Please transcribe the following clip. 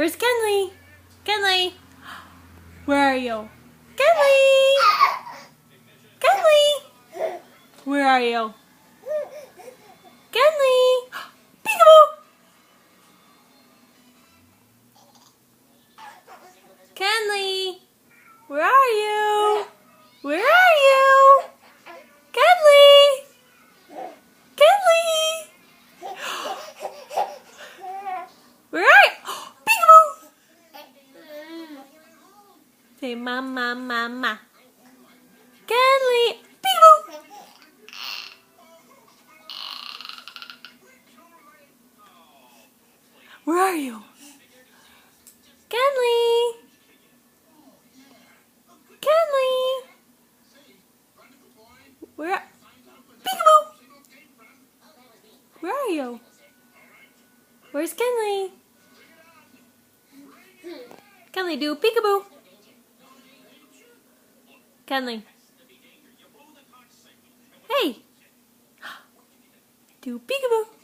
Where's Kenley? Kenley! Where are you? Kenley! Kenley! Where are you? Kenley! Peekaboo! Kenley! Where are you? Where are you? Kenley! Kenley! Where are you? Peekaboo! Say mama, mama. Kenley! Peekaboo! Where are you? Kenley! Kenley! Where? Peekaboo! Where are you? Where's Kenley? Kenley, do peekaboo. Kenley. Hey! Do peekaboo.